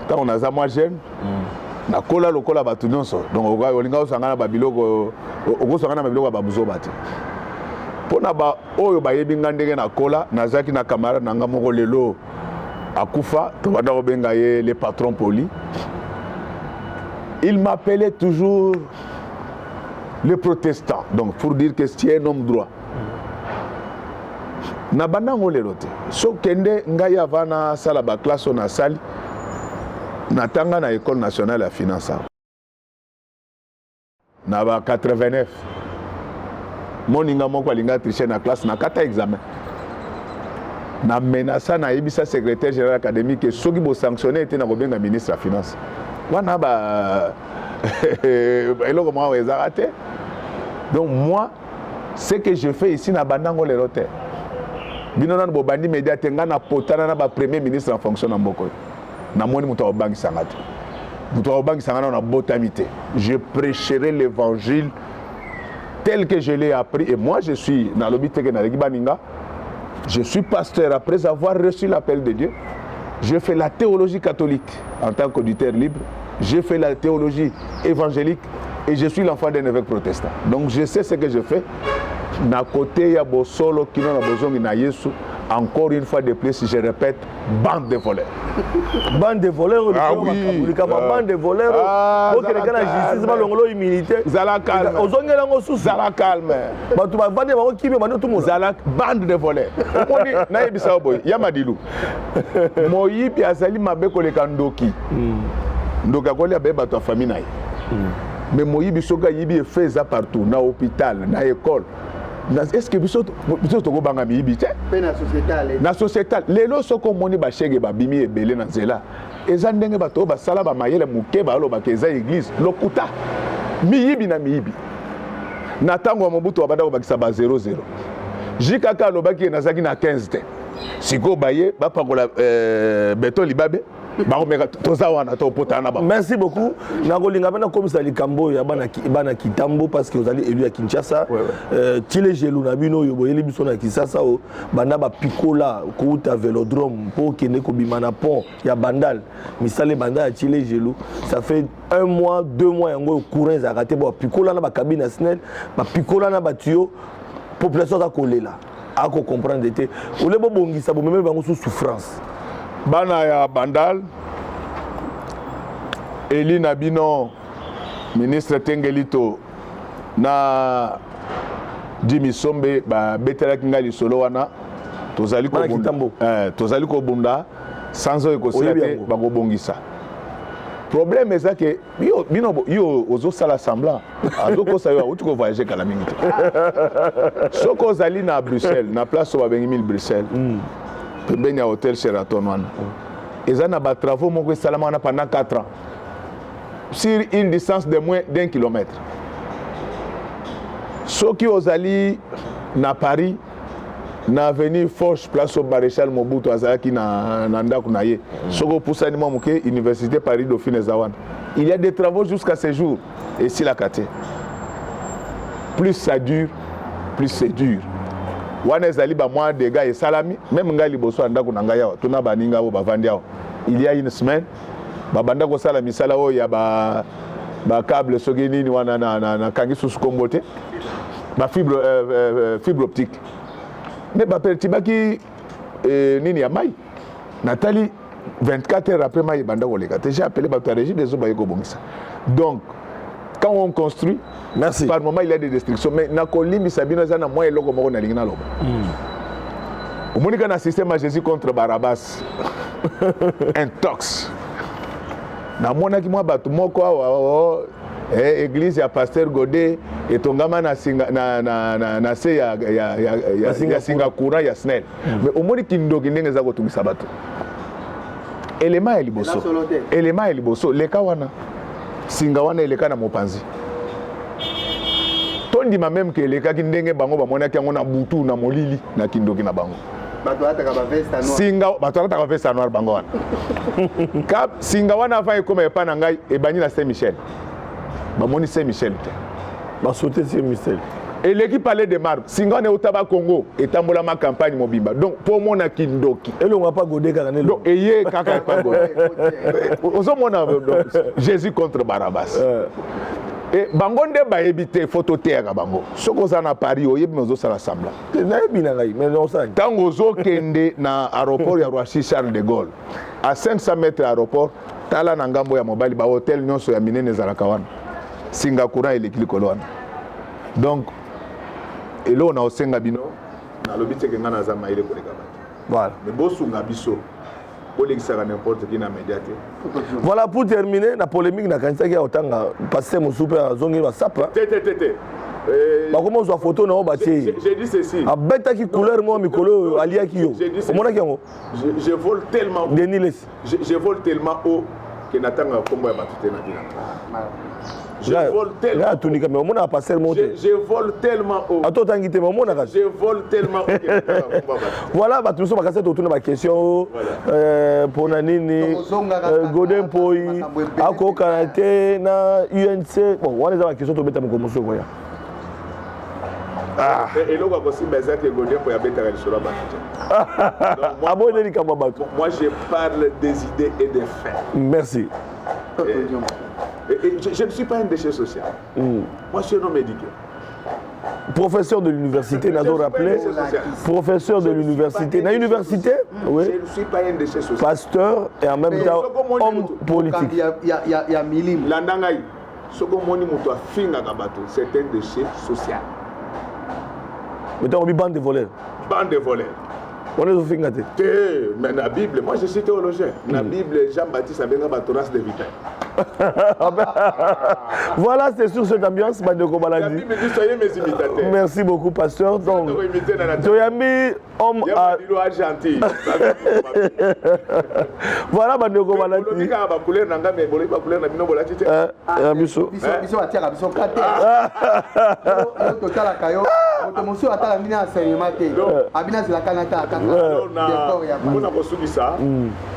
quand on a za moi jeune na kola lokola batu nyonso donc olinga osangana babiloko okosangana babiloko ba buzoba te pona ba oyo bayebi nga ndenge na kola nazaki na camarade nanga moko lelo à Koufa, les patrons polis. Il m'appelait toujours le protestant, donc pour dire que c'est un homme droit. Na banango le rote. So kende ngaya vana sala ba classe na sali. Natanga na école nationale de finance. Na ba 89. Moninga moko alinga tricher na classe na kata examen. Na menaça na ibisa secrétaire général académique que soki bo sanctionné était na bobenga ministre de la finance. Wana ba eloko mwa ezarate. Donc moi ce que je fais ici na banango le rote. Binonan bobandi média tenga na potana na ba premier ministre en fonction na mboko. Na moni muto obangi sangate. Muto obangi sangana na botamité. Je prêcherai l'évangile tel que je l'ai appris et moi je suis na lobité que na Baninga. Je suis pasteur après avoir reçu l'appel de Dieu. Je fais la théologie catholique en tant qu'auditeur libre. J'ai fait la théologie évangélique et je suis l'enfant d'un évêque protestant. Donc je sais ce que je fais. Na côté ya bosolo qui n'a besoin na Yesu. Encore une fois de plus, je répète, bande de voleurs. Bande de voleurs, ah oui, bande de voleurs. Ok, les gars, la justice, l'ongolo immunité. Zala calme. Zala calme. Zala bande de voleurs. Omoni na yebisa boy, Yamadilou. Moyibi azali mabeko le kandoki. Ndoka koli abeba ta famille na. Mais moyibi soka yibi fait ça partout, na hôpital, na école. Est-ce que biso to go banga miyibi te na société lelo soko moni ba chege ba bimi ebele na nzela eza ndenge bato ba sala ba mayele muke ba lo ba keza église lokuta miyibi na miyibi na tango wa Mobutu abada ko bakisa ba 00 jikaka lo baki na zaki na 15 te siko baye ba pakola beto libabe. Merci beaucoup. Nagolinga bana komisa likambo ya bana kitambo parce que vous allez élu à Kinshasa. Tile gelou na bino yo boyeli biso na Kinshasa o banda ba pikola ko uta vélodrome pour kene ko bimana pont ya bandal. Misale banda ya tile gelou. Ça fait 1 mois, 2 mois yango courant za raté ba pikola na ba cabine nationale, ba pikola na ba tuyau population za kolela. Ako comprendre été. Ou le bobongisa bo même bango sous souffrance. Bana ya Bandal Eli Nabino ministre Tengelito na Jimmy Sombe ba betela kingali solo wana tozali ko bunda sans ko silate ba ko bongisa problème est ça que yo ozo sala semblant azoko sa yo uti ko voyager kala mingi soko zali na Bruxelles na place ba bengi 1000 Bruxelles Pembeni à hôtel Sheraton wana. Ils ont des travaux pendant 4 ans. Sur une distance de moins d'1 kilomètre. Ceux qui ont allé à Paris, na avenue Foch, place au Maréchal Mobutu, qui na Ndaku naye. Ceux qui ont poussé à l'université Paris Dauphine Zawan. Il y a des travaux jusqu'à ce jour. Et si la kate. Plus ça dure, plus c'est dur. Wana ezali ba mwa dégâts et salami même ngali boso andako na ngaya tuna baninga o bavandi awo il y a une semaine ba banda ko sala misala o ya ba câble soki nini wana na kangi susu kombote ba fibre optique mais ba pertibaki nini ya mai Nathalie 24 heures après mai banda ko leka j'ai appelé ba régie des eaux ba yeko bongisa donc quand on construit, merci. Par moment il y a des destructions, mais na kolimi sabino zana moi eloko moko na lingina loba. Au monika na système à Jésus contre Barabbas. Intox. Na mona ki moi batu moko awa église ya pasteur Godet et tongama na singa na se ya Singapour ya Snell. Mais au moniki ndoki ndenge za ko tumisa batu. Élément ya liboso leka wana. Singa wana eleka na mopanzi. Tondima même que eleka ki ndenge bango bamona ki yango na butu na molili na kindoki na bango. Bato ataka ba veste noire. Singa bato ataka ba veste noire bango wana. Cap singa wana fa ekoma epa na ngai ebani na Saint-Michel. Bamoni Saint-Michel te. Ba sauter Saint-Michel. Et l'équipe parlait de marbre. Singa ne otaba Congo et tambola ma campagne mobimba. Donc pour mon kindoki. Et l'on va pas goder karané. Donc ayé kaka pas goder. Oso mona Jésus contre Barabbas. Et bango nde ba ebité photo terre bango. Soko za na Paris oyebi mezo sala sambla. Na yebi na ngai mais non ça. Tango zo kende na aéroport ya Roissy Charles de Gaulle. À 500 mètres aéroport tala na ngambo ya mobali ba hôtel nyonso ya minene zalaka wana. Singapour eleki likolo wana. Donc elo na osenga bino na lobite ke ngana za maile koleka bato. Voilà. Mais bosunga biso. N'importe qui n'a médiaté. Voilà pour terminer la polémique na kanisa qui a autant passé mon super zongi wa sapa. Ba comment zo photo na obati. J'ai dit ceci. A beta ki couleur mo mikolo alia ki yo. Omona ki yango. Je vole tellement haut. Deniles. Je vole tellement haut que natanga kombo ya batute na dina. Je vole tellement. Là tout ni comme on a passé le monter. Je vole tellement haut. Ato tangite mo mona ka. Je vole tellement haut. Voilà ba tout so ba cassette autour de ma question pour nanini Golden Poi ako karaté na UNC bon on les a question to beta mo komoso ko ya. Ah et le quoi possible c'est que Golden Poi a beta le sur la bataille. Abonné ka babato. Moi je parle des idées et des faits. Merci. Je ne suis pas un déchet social. Moi, je suis un homme éduqué. Professeur de l'université, Nazo rappelé. Professeur de l'université. Dans l'université, oui. Je ne suis pas un déchet social. Pasteur et en même temps homme politique. Il y a Milim. Landangaï, ce que mon imouto a finga gabato, c'est un déchet social. Mais tu as bande de voleurs. Bande de voleurs. On est au fingate. Mais la Bible, moi je suis théologien. La Bible, Jean-Baptiste a bien Batoras de Vitaille. Voilà, c'est sur cette ambiance, Bande de Kobaladi. La Bible dit soyez mes imitateurs. Merci beaucoup, pasteur. Donc, Toyami, homme à. Voilà, Bande de Kobaladi.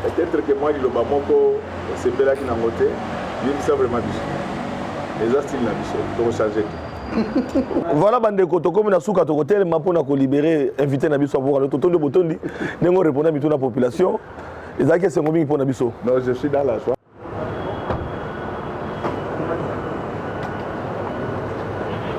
Peut-être que moi, le Bamoko, c'est Bella qui n'a voté. Il ça vraiment biche. Les astiles n'a biche. Il faut changer. Voilà, bande koto comme na suka to hotel mapona ko libérer invité na biso pour le toto de botondi. Nengo répondre à la population. Ezaki c'est ngomi pour na biso. Non, je suis dans la joie.